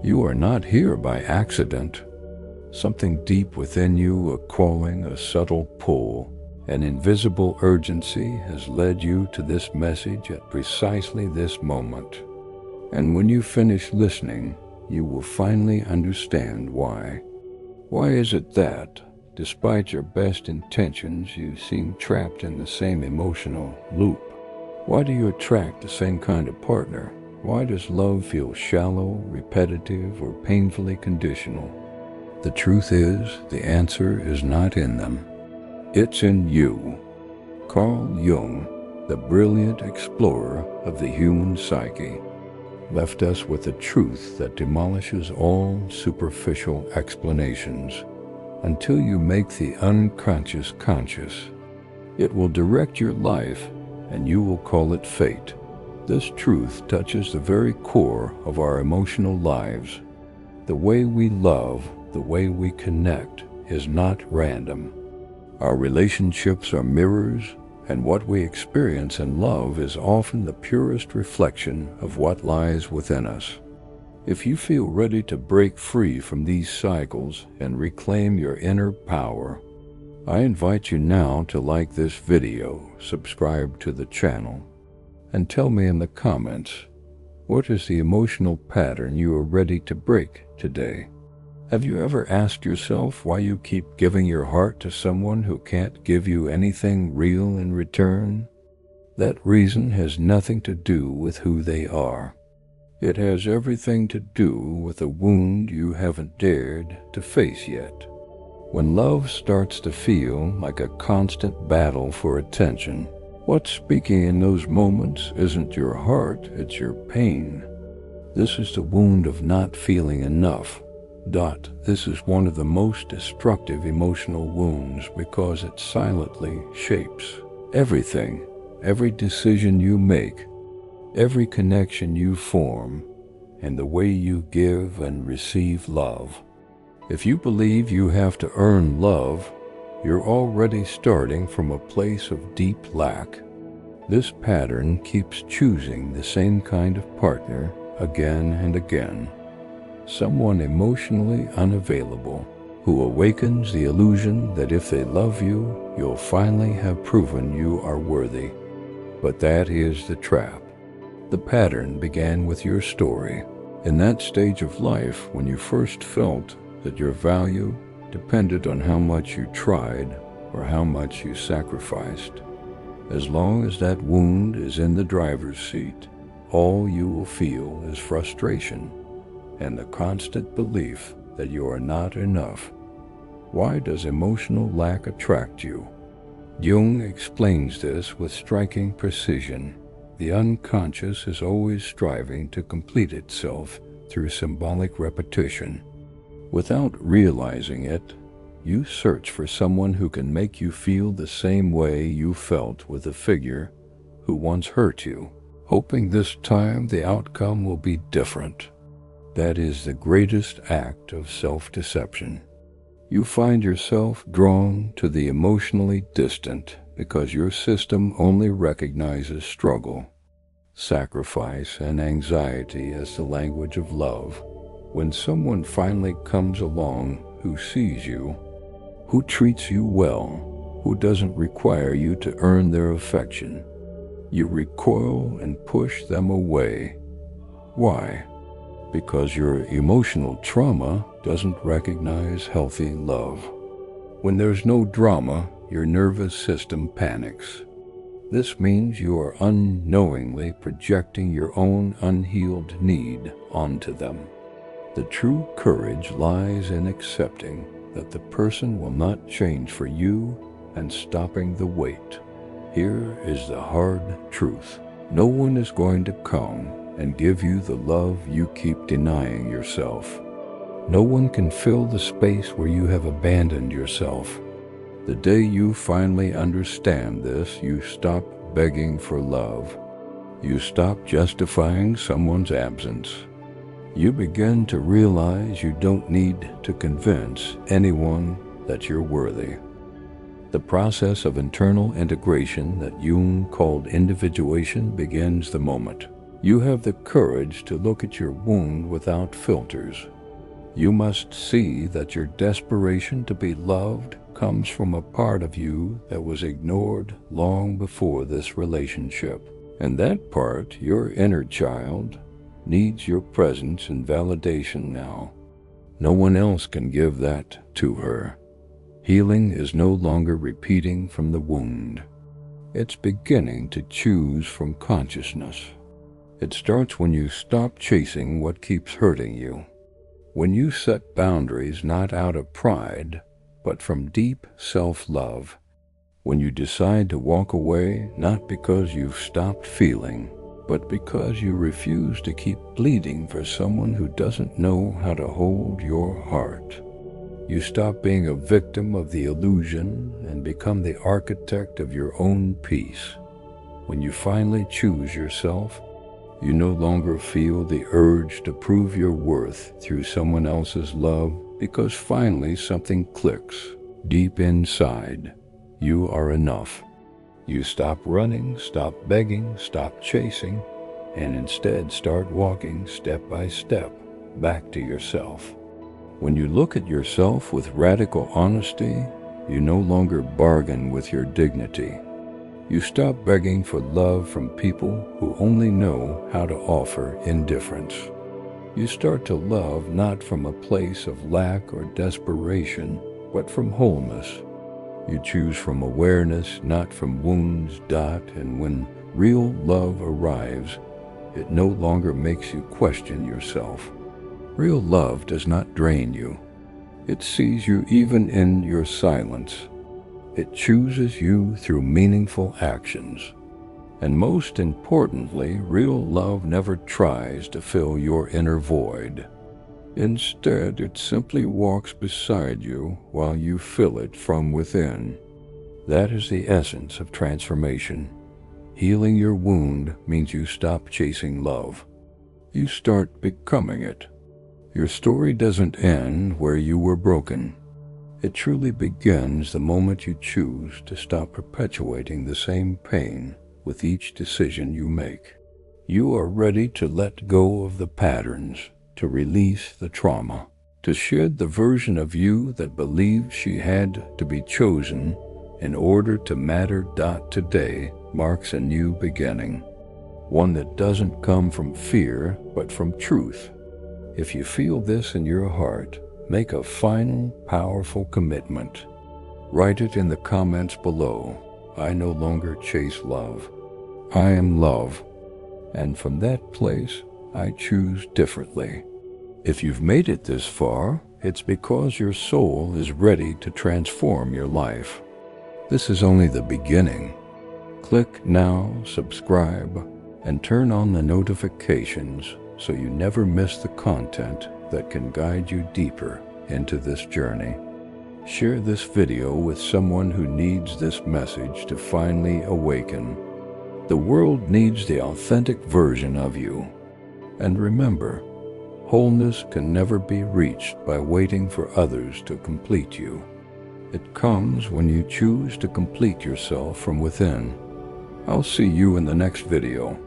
You are not here by accident. Something deep within you, a calling, a subtle pull, an invisible urgency has led you to this message at precisely this moment. And when you finish listening, you will finally understand why. Why is it that, despite your best intentions, you seem trapped in the same emotional loop? Why do you attract the same kind of partner? Why does love feel shallow, repetitive, or painfully conditional? The truth is, the answer is not in them. It's in you. Carl Jung, the brilliant explorer of the human psyche, left us with a truth that demolishes all superficial explanations. Until you make the unconscious conscious, it will direct your life, and you will call it fate. This truth touches the very core of our emotional lives. The way we love, the way we connect, is not random. Our relationships are mirrors, and what we experience in love is often the purest reflection of what lies within us. If you feel ready to break free from these cycles and reclaim your inner power, I invite you now to like this video, subscribe to the channel, and tell me in the comments, what is the emotional pattern you are ready to break today? Have you ever asked yourself why you keep giving your heart to someone who can't give you anything real in return? That reason has nothing to do with who they are. It has everything to do with a wound you haven't dared to face yet. When love starts to feel like a constant battle for attention, what's speaking in those moments isn't your heart, it's your pain. This is the wound of not feeling enough. This is one of the most destructive emotional wounds because it silently shapes everything, every decision you make, every connection you form, and the way you give and receive love. If you believe you have to earn love, you're already starting from a place of deep lack. This pattern keeps choosing the same kind of partner again and again. Someone emotionally unavailable, who awakens the illusion that if they love you, you'll finally have proven you are worthy. But that is the trap. The pattern began with your story. In that stage of life when you first felt that your value depended on how much you tried or how much you sacrificed. As long as that wound is in the driver's seat, all you will feel is frustration and the constant belief that you are not enough. Why does emotional lack attract you? Jung explains this with striking precision. The unconscious is always striving to complete itself through symbolic repetition. Without realizing it, you search for someone who can make you feel the same way you felt with a figure who once hurt you, hoping this time the outcome will be different. That is the greatest act of self-deception. You find yourself drawn to the emotionally distant because your system only recognizes struggle, sacrifice, and anxiety as the language of love. When someone finally comes along who sees you, who treats you well, who doesn't require you to earn their affection, you recoil and push them away. Why? Because your emotional trauma doesn't recognize healthy love. When there's no drama, your nervous system panics. This means you are unknowingly projecting your own unhealed need onto them. The true courage lies in accepting that the person will not change for you and stopping the wait. Here is the hard truth. No one is going to come and give you the love you keep denying yourself. No one can fill the space where you have abandoned yourself. The day you finally understand this, you stop begging for love. You stop justifying someone's absence. You begin to realize you don't need to convince anyone that you're worthy. The process of internal integration that Jung called individuation begins the moment You have the courage to look at your wound without filters. You must see that your desperation to be loved comes from a part of you that was ignored long before this relationship. And that part, your inner child, needs your presence and validation now. No one else can give that to her. Healing is no longer repeating from the wound. It's beginning to choose from consciousness. It starts when you stop chasing what keeps hurting you. When you set boundaries not out of pride, but from deep self-love. When you decide to walk away not because you've stopped feeling, but because you refuse to keep bleeding for someone who doesn't know how to hold your heart. You stop being a victim of the illusion and become the architect of your own peace. When you finally choose yourself, you no longer feel the urge to prove your worth through someone else's love because finally something clicks. Deep inside, you are enough. You stop running, stop begging, stop chasing, and instead start walking step by step back to yourself. When you look at yourself with radical honesty, you no longer bargain with your dignity. You stop begging for love from people who only know how to offer indifference. You start to love not from a place of lack or desperation, but from wholeness. You choose from awareness, not from wounds. And when real love arrives, it no longer makes you question yourself. Real love does not drain you. It sees you even in your silence. It chooses you through meaningful actions. And most importantly, real love never tries to fill your inner void. Instead, it simply walks beside you while you fill it from within. That is the essence of transformation. Healing your wound means you stop chasing love. You start becoming it. Your story doesn't end where you were broken. It truly begins the moment you choose to stop perpetuating the same pain with each decision you make. You are ready to let go of the patterns, to release the trauma, to shed the version of you that believed she had to be chosen in order to matter. Today marks a new beginning, one that doesn't come from fear, but from truth. If you feel this in your heart, make a final, powerful commitment. Write it in the comments below. I no longer chase love. I am love. And from that place, I choose differently. If you've made it this far, it's because your soul is ready to transform your life. This is only the beginning. Click now, subscribe, and turn on the notifications so you never miss the content that can guide you deeper into this journey. Share this video with someone who needs this message to finally awaken. The world needs the authentic version of you. And remember, wholeness can never be reached by waiting for others to complete you. It comes when you choose to complete yourself from within. I'll see you in the next video.